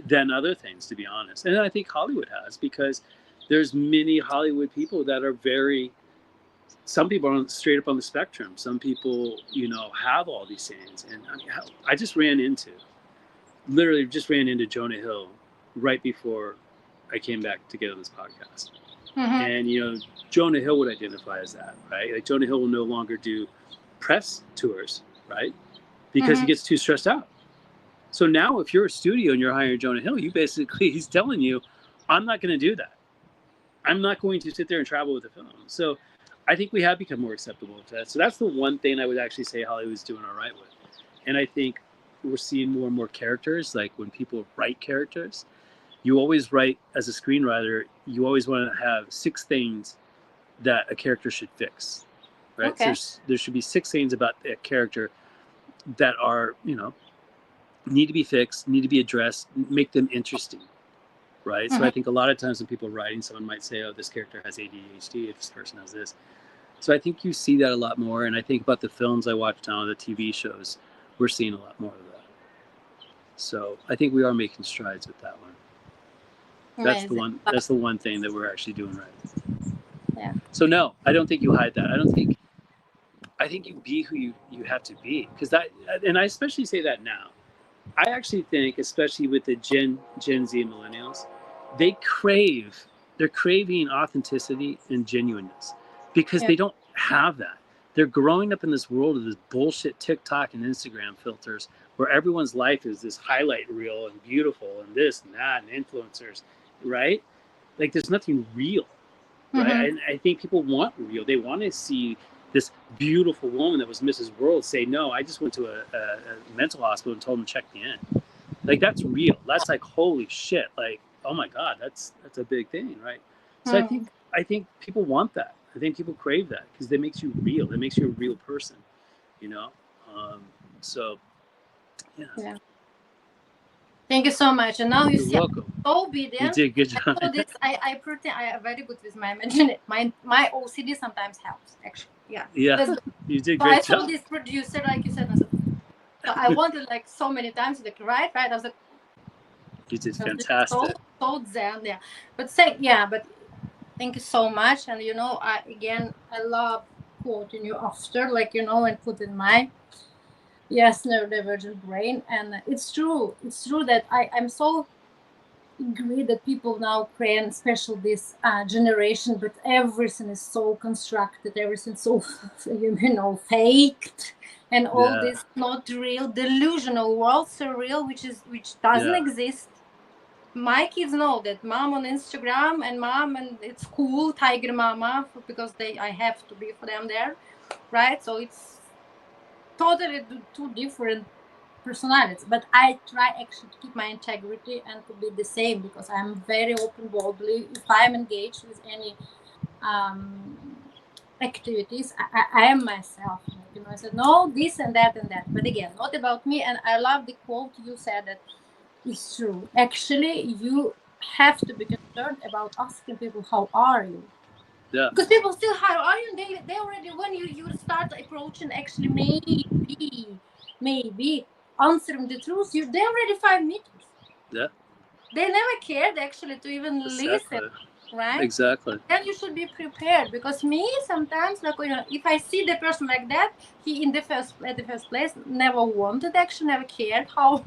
than other things, to be honest. And I think Hollywood has, because there's many Hollywood people that are very, some people are straight up on the spectrum. Some people, have all these things. And I mean, I literally just ran into Jonah Hill right before I came back to get on this podcast. Mm-hmm. And, Jonah Hill would identify as that, right? Like Jonah Hill will no longer do press tours, right? Because he gets too stressed out. So now if you're a studio and you're hiring Jonah Hill, he's telling you, I'm not going to do that. I'm not going to sit there and travel with the film. So I think we have become more acceptable to that. So that's the one thing I would actually say Hollywood's doing all right with. And I think we're seeing more and more characters. Like when people write characters, you always write, as a screenwriter, you always want to have 6 things that a character should fix, right? Okay. So there should be 6 things about a character that are, need to be fixed, need to be addressed, make them interesting, right? So I think a lot of times when people are writing, someone might say, oh, this character has ADHD, this person has this. So I think you see that a lot more. And I think about the films I watch now, the TV shows, we're seeing a lot more of that. So I think we are making strides with that one. Amazing. That's the one thing that we're actually doing right. Yeah. So no, I don't think you hide that. I think you be who you have to be. Because and I especially say that now. I actually think, especially with the Gen Z and millennials, they're craving authenticity and genuineness, because they don't have that. They're growing up in this world of this bullshit TikTok and Instagram filters where everyone's life is this highlight reel and beautiful and this and that and influencers, right? Like there's nothing real, right? And I think people want real. They want to see this beautiful woman that was Mrs. World say, no, I just went to a mental hospital and told them to check me in. Like that's real. That's like, holy shit. Like, oh my God, that's a big thing, right? So I think people want that. I think people crave that because it makes you real. It makes you a real person, So, yeah. Thank you so much. And now you see, welcome. I'm so obedient. You did good job. I know this. I pretend I am very good with my imagination. My OCD sometimes helps, actually. Yeah. Yeah. You did great job. I saw job. this producer, like you said, so I wanted like so many times, like right. I was like, you did fantastic. So zen, yeah. But thank you so much. And I love quoting you after, like and put in my neurodivergent brain. And it's true that I'm so agree that people now create special this generation, but everything is so constructed, everything so faked, and all this not real, delusional world, surreal, which doesn't exist. My kids know that mom on Instagram and it's cool, tiger mama, because I have to be for them there, right? So it's totally 2 different personalities, but I try actually to keep my integrity and to be the same, because I'm very open, boldly. If I'm engaged with any activities, I am myself. I said no, this and that and that, but again, not about me. And I love the quote you said that is true. Actually, you have to be concerned about asking people, how are you? Yeah. Because people still, how are you? They already, when you start approaching, actually maybe answering the truth, they already 5 meters. Yeah. They never cared actually to even listen, right? Exactly. Then you should be prepared, because me sometimes, like if I see the person like that, he at the first place never wanted, actually never cared how.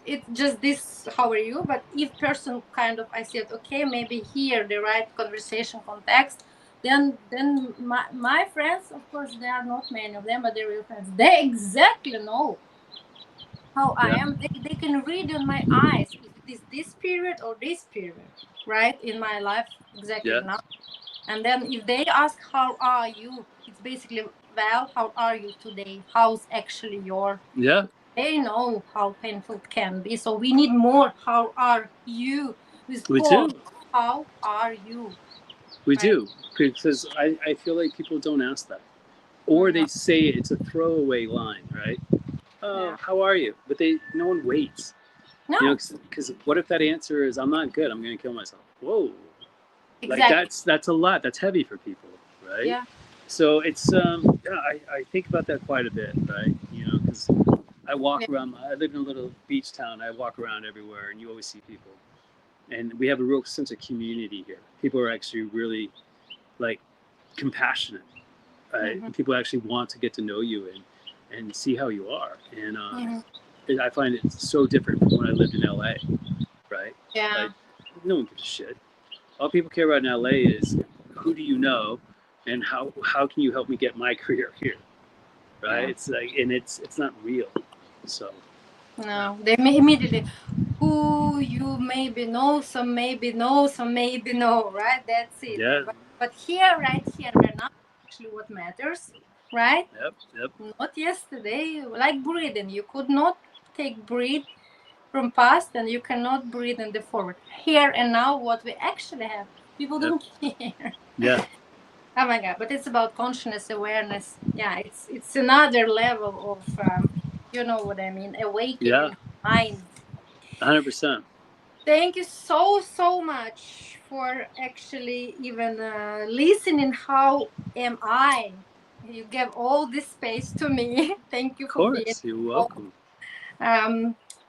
It's just this, how are you? But if person kind of, I said, okay, maybe here the right conversation context, then my friends, of course, there are not many of them, but they're real friends. They exactly know how I am. They can read in my eyes if it is this period or this period, right, in my life, exactly now. And then if they ask, how are you? It's basically, well, how are you today? How's actually your... Yeah. They know how painful it can be. So we need more, how are you? We do. How are you? We do. Because I feel like people don't ask that. Or they say it's a throwaway line, right? Oh, how are you? But no one waits. No. Because what if that answer is, I'm not good, I'm going to kill myself? Whoa. Like that's a lot. That's heavy for people, right? Yeah. So it's I think about that quite a bit, right? You know, because I walk around. I live in a little beach town. I walk around everywhere, and you always see people, and we have a real sense of community here. People are actually really like compassionate, right? Mm-hmm. People actually want to get to know you and see how you are, and I find it so different from when I lived in LA, right? Yeah. Like no one gives a shit. All people care about in LA is who do you know, and how can you help me get my career here, right? Yeah. It's like, and it's not real. So No, they may immediately who you maybe know, some maybe know, some maybe know, right? That's it. yeah, But here, right here, right now, actually, what matters, right? yep, Not yesterday, like breathing. You could not take breath from past, and you cannot breathe in the forward. Here and now, what we actually have, people don't care. yeah, Oh my god! But it's about consciousness, awareness. Yeah, it's another level of, you know what I mean, yeah, awakening mind. 100%. Thank you so much for actually even listening. How am I? You gave all this space to me. Thank you Of for being course, you're so welcome.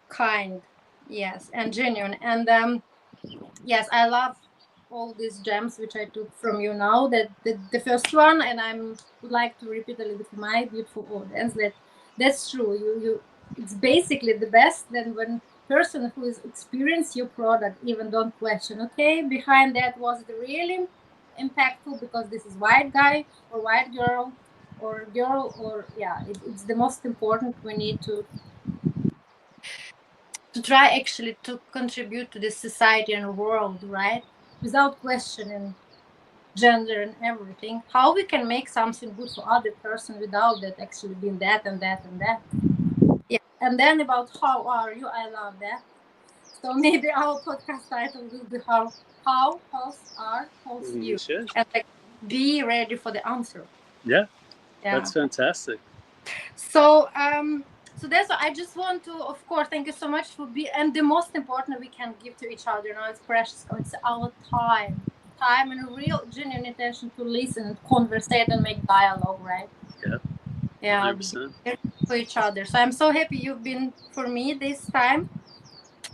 kind, yes, and genuine. And yes, I love all these gems which I took from you now. That the first one, and I would like to repeat a little bit for my beautiful audience that that's true. You it's basically the best. Then when person who is experience your product even don't question, okay, behind that was it really impactful because this is white guy or white girl or girl or yeah, it's the most important. We need to try actually to contribute to the society and world, right? Without questioning gender and everything. How we can make something good for other person without that actually being that and that and that. Yeah. And then about how are you? I love that. So maybe our podcast title will be how's you? Sure. And like be ready for the answer. Yeah, Yeah. that's fantastic. So so that's what I just want to, of course, thank you so much for and the most important we can give to each other, you know, it's precious, it's our time and real genuine intention to listen and conversate and make dialogue, right? Yeah, Yeah, 100%. for each other. So I'm so happy you've been for me this time.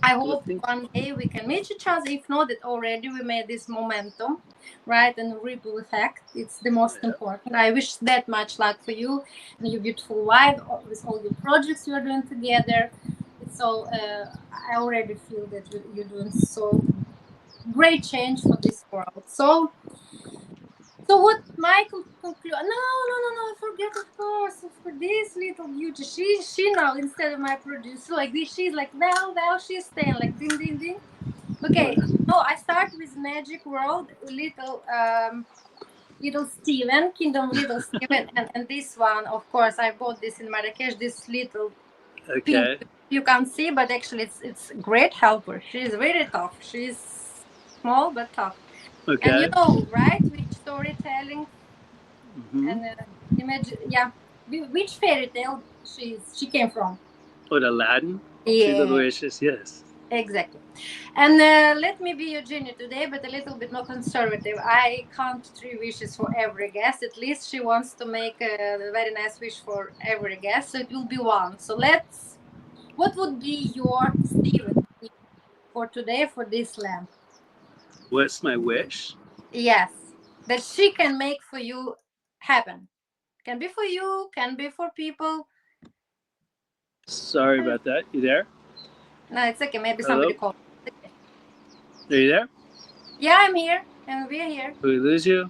I Well, hope one day we can meet each other. If not, that already we made this momentum, right? And ripple effect. It's the most important. I wish that much luck for you and your beautiful wife with all your projects you are doing together. It's all. I already feel that you're doing so great change for this world. So what my conclusion? No, I forget, of course, for this little beauty. She now, instead of my producer like this, she's like well she's staying like ding ding ding. Okay, no, I start with Magic World, little Steven, Kingdom Little Steven, and this one, of course, I bought this in Marrakesh. This little pink, you can't see, but actually it's great helper. She's very tough. She's small but tough. Okay. And you know, right? Which storytelling and imagine, yeah, which fairy tale she came from? What, Aladdin? Yeah. Three Little Wishes, yes. Exactly. And let me be your genie today, but a little bit more conservative. I count 3 wishes for every guest. At least she wants to make a very nice wish for every guest, so it will be one. So what would be your Steven for today for this lamp? What's my wish? Yes, that she can make for you happen. Can be for you, can be for people. Sorry about that. You there? No, it's okay. Maybe Hello? somebody called. Okay. Are you there? Yeah, I'm here, and we're here. Did we lose you?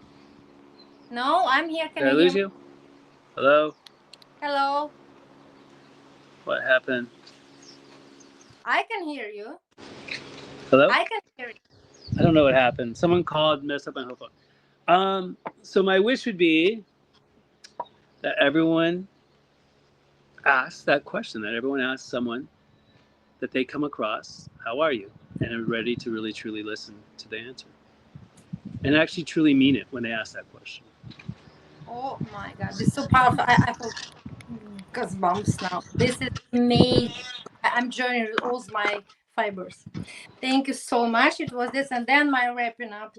No, I'm here. Can Did I you lose hear me? you? Hello? Hello. What happened? I can hear you. Hello? I can hear you. I don't know what happened. Someone called, messed up my whole phone. So my wish would be that everyone asks that question, that everyone asks someone that they come across, how are you? And are ready to really truly listen to the answer. And actually truly mean it when they ask that question. Oh my God, this is so powerful. I feel goosebumps now. This is amazing. I'm joining all my fibers. Thank you so much. It was this, and then my wrapping up.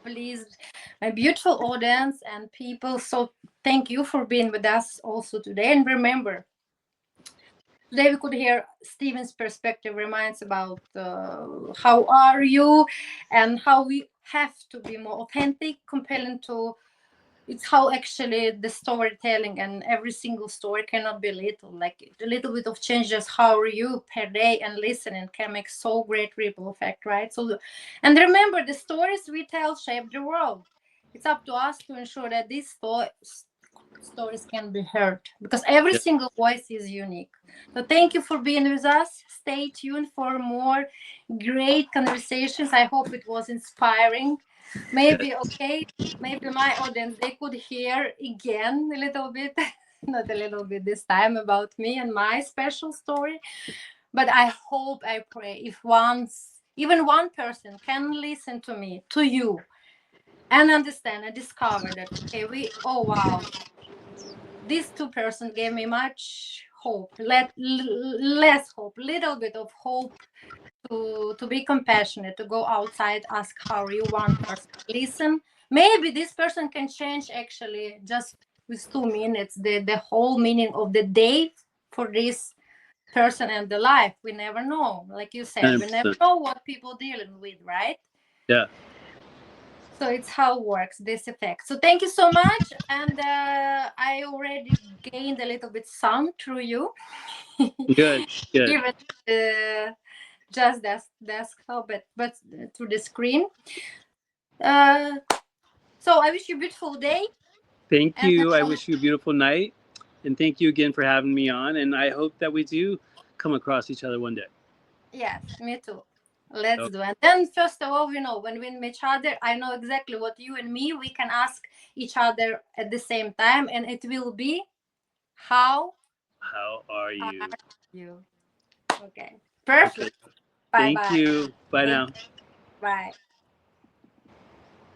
pleased my beautiful audience and people. So thank you for being with us also today. And remember, today we could hear Stephen's perspective reminds about how are you and how we have to be more authentic, compelling to it's how actually the storytelling and every single story cannot be little. Like a little bit of change, just how are you per day and listening can make so great ripple effect, right? So, and remember, the stories we tell shape the world. It's up to us to ensure that these stories can be heard because every Yeah. single voice is unique. So thank you for being with us. Stay tuned for more great conversations. I hope it was inspiring. Yeah. Maybe okay, maybe my audience they could hear again a little bit, not a little bit this time about me and my special story. But I hope, I pray, if once even one person can listen to me, to you, and understand and discover that okay, we oh wow, these two persons gave me much hope, less hope, little bit of hope to be compassionate, to go outside, ask how are you, one person, listen. Maybe this person can change actually just with 2 minutes the whole meaning of the day for this person and the life. We never know. Like you said, we never 100%. know what people dealing with, right? Yeah. So it's how it works, this effect. So thank you so much. And I already gained a little bit sound through you. Good. Good. Even just desktop, but through the screen. Uh, so I wish you a beautiful day. Thank And you. I wish you a beautiful night. And thank you again for having me on. And I hope that we do come across each other one day. yes, me too. Let's So, do it. Then first of all, when we meet each other, I know exactly what you and me we can ask each other at the same time, and it will be how how are are you? you? Okay. Okay. Perfect. Bye Thank bye. you. Bye Thank now. you. Bye.